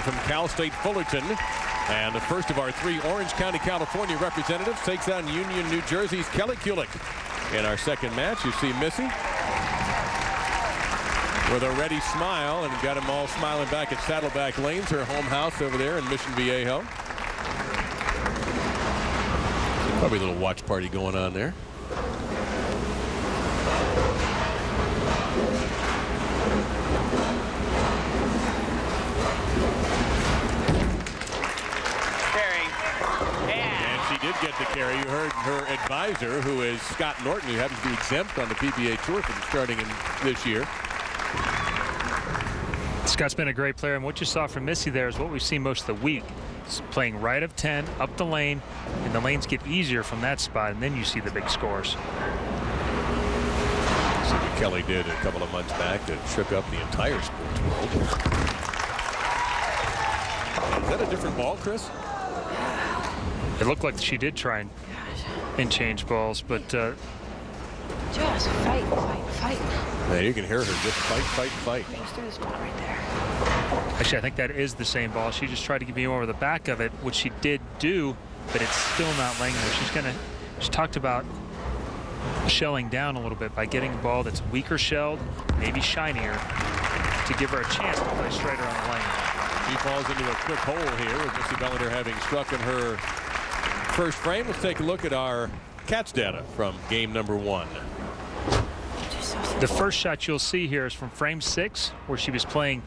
from Cal State-Fullerton. And the first of our 3 Orange County, California representatives takes on Union, New Jersey's Kelly-Kulick. In our second match, you see Missy with a ready smile, and got them all smiling back at Saddleback Lanes, her home house over there in Mission Viejo. Probably a little watch party going on there. Did get the carry. You heard her advisor, who is Scott Norton, who happens to be exempt on the PBA Tour from starting in this year. Scott's been a great player, and what you saw from Missy there is what we've seen most of the week. It's playing right of 10, up the lane, and the lanes get easier from that spot, and then you see the big scores. See what Kelly did a couple of months back that shook up the entire sports world. Is that a different ball, Chris? It looked like she did try and change balls, but just fight. Yeah, you can hear her just fight. Just do this ball right there. Actually, I think that is the same ball. She just tried to give me over the back of it, which she did do, but it's still not laying there. She talked about shelling down a little bit by getting a ball that's weaker shelled, maybe shinier, to give her a chance to play straighter on the lane. She falls into a quick hole here with Missy Bellinder having struck in her first frame. Let's take a look at our Cats data from game number 1. The first shot you'll see here is from frame 6, where she was playing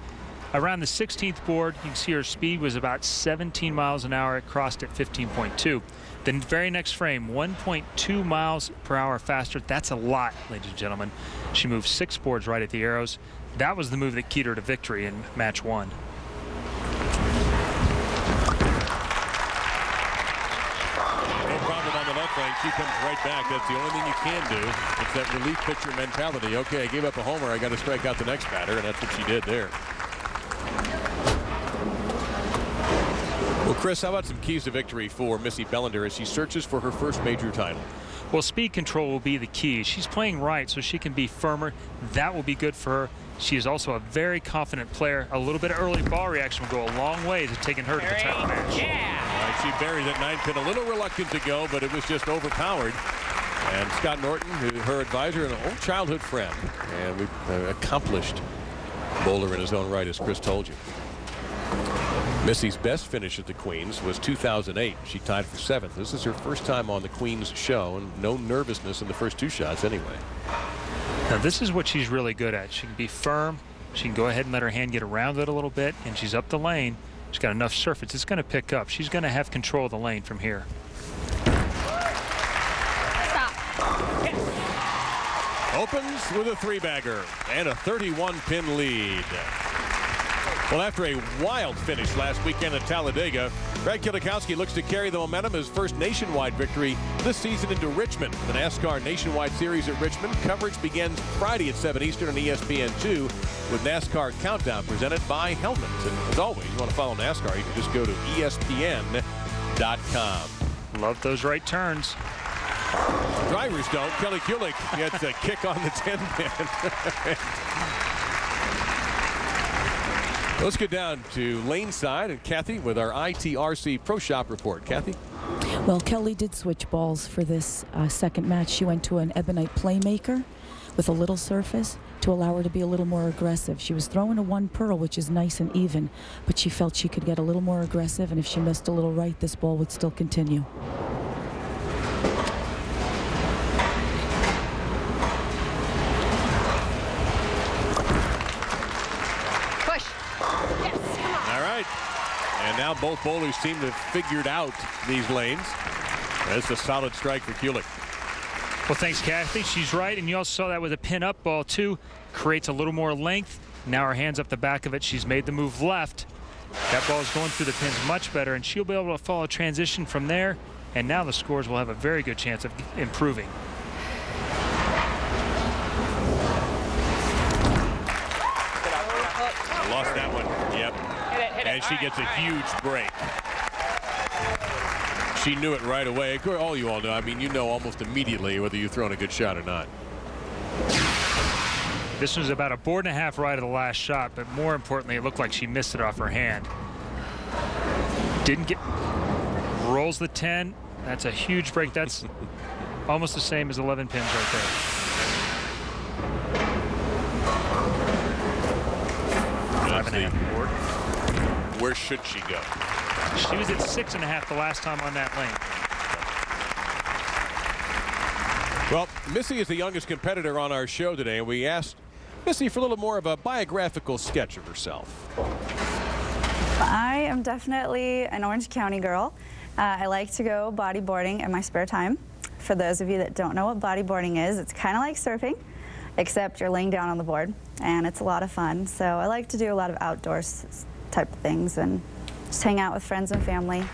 around the 16th board. You can see her speed was about 17 miles an hour. It crossed at 15.2. The very next frame, 1.2 miles per hour faster. That's a lot, ladies and gentlemen. She moved 6 boards right at the arrows. That was the move that keyed her to victory in match 1. She comes right back. That's the only thing you can do. It's that relief pitcher mentality. Okay, I gave up a homer. I got to strike out the next batter, and that's what she did there. Well, Chris, how about some keys to victory for Missy Bellinder as she searches for her first major title? Well, speed control will be the key. She's playing right, so she can be firmer. That will be good for her. She is also a very confident player. A little bit of early ball reaction will go a long way to taking her to the title match. Yeah. All right, she buried that 9 pin, a little reluctant to go, but it was just overpowered. And Scott Norton, her advisor and an old childhood friend, and we've accomplished bowler in his own right, as Chris told you. Missy's best finish at the Queens was 2008. She tied for 7th. This is her first time on the Queens show, and no nervousness in the first 2 shots anyway. Now, this is what she's really good at. She can be firm. She can go ahead and let her hand get around it a little bit, and she's up the lane. She's got enough surface. It's going to pick up. She's going to have control of the lane from here. Stop. Opens with a 3-bagger and a 31-pin lead. Well, after a wild finish last weekend at Talladega, Brad Keselowski looks to carry the momentum his first nationwide victory this season into Richmond. The NASCAR Nationwide Series at Richmond. Coverage begins Friday at 7 Eastern on ESPN2 with NASCAR Countdown presented by Helmets. And as always, you want to follow NASCAR, you can just go to ESPN.com. Love those right turns. Drivers don't. Kelly-Kulick gets a kick on the 10-pin. Let's get down to lane side and Kathy with our ITRC Pro Shop report. Kathy? Well, Kelly did switch balls for this second match. She went to an ebonite playmaker with a little surface to allow her to be a little more aggressive. She was throwing a 1 pearl, which is nice and even, but she felt she could get a little more aggressive, and if she missed a little right, this ball would still continue. And now both bowlers seem to have figured out these lanes. That's a solid strike for Kulick. Well, thanks, Kathy. She's right, and you also saw that with a pin-up ball, too. Creates a little more length. Now her hand's up the back of it. She's made the move left. That ball is going through the pins much better, and she'll be able to follow transition from there. And now the scores will have a very good chance of improving. Lost that one. Yep. And she gets a huge break. She knew it right away. All you all know. I mean, you know almost immediately whether you've thrown a good shot or not. This was about a board and a half right of the last shot, but more importantly, it looked like she missed it off her hand. Didn't get, rolls the 10. That's a huge break. That's almost the same as 11 pins right there. Where should she go? She was at 6.5 the last time on that lane. Well, Missy is the youngest competitor on our show today, and we asked Missy for a little more of a biographical sketch of herself. I am definitely an Orange County girl. I like to go bodyboarding in my spare time. For those of you that don't know what bodyboarding is, it's kind of like surfing, except you're laying down on the board, and it's a lot of fun. So I like to do a lot of outdoors type of things and just hang out with friends and family. And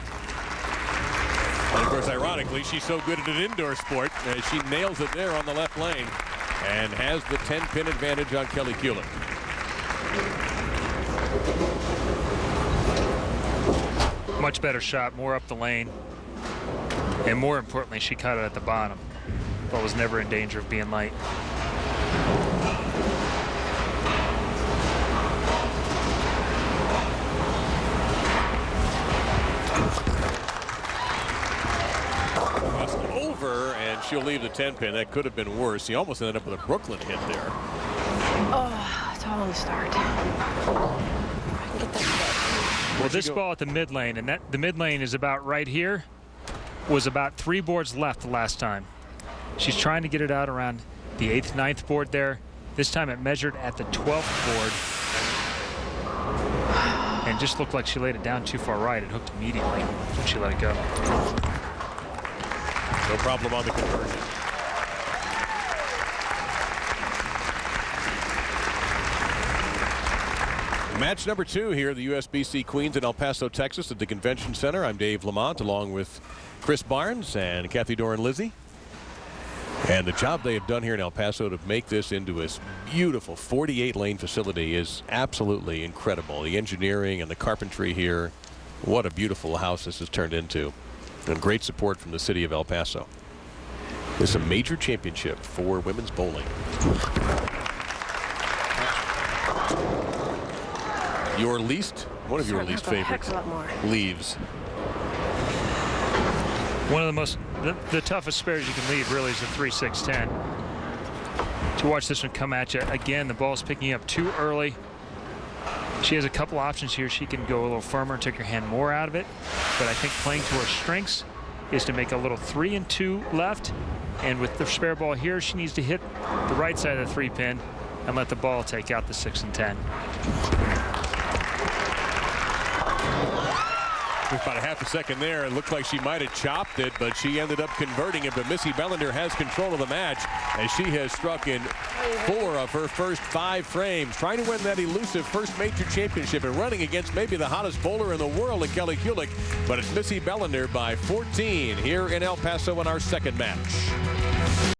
of course, ironically, she's so good at an indoor sport. She nails it there on the left lane and has the 10-pin advantage on Kelly-Kulick. Much better shot, more up the lane. And more importantly, she caught it at the bottom, but was never in danger of being light. Over, and she'll leave the 10-pin. That could have been worse. He almost ended up with a Brooklyn hit there. Oh, it's all on the start. Get that Well, this ball at the mid lane, and the mid lane is about right here, was about 3 boards left the last time. She's trying to get it out around the 8th, 9th board there. This time it measured at the 12th board. And just looked like she laid it down too far right. It hooked immediately when she let it go. No problem on the conversion. Match number 2 here, the USBC-Queens in El Paso, Texas at the Convention Center. I'm Dave Lamont along with Chris Barnes and Kathy Doran-Lizzie. And the job they have done here in El Paso to make this into a beautiful 48-lane facility is absolutely incredible. The engineering and the carpentry here, what a beautiful house this has turned into. And great support from the city of El Paso. This is a major championship for women's bowling. One of your least favorites leaves. One of the most, the toughest spares you can leave really is the 3-6-10. To watch this one come at you again, the ball's picking up too early. She has a couple options here. She can go a little firmer, take her hand more out of it. But I think playing to her strengths is to make a little 3 and 2 left. And with the spare ball here, she needs to hit the right side of the 3-pin and let the ball take out the 6 and 10. With about a half a second there, it looked like she might have chopped it, but she ended up converting it. But Missy Bellinder has control of the match as she has struck in 4 of her first 5 frames, trying to win that elusive first major championship and running against maybe the hottest bowler in the world in Kelly-Kulick. But it's Missy Bellinder by 14 here in El Paso in our second match.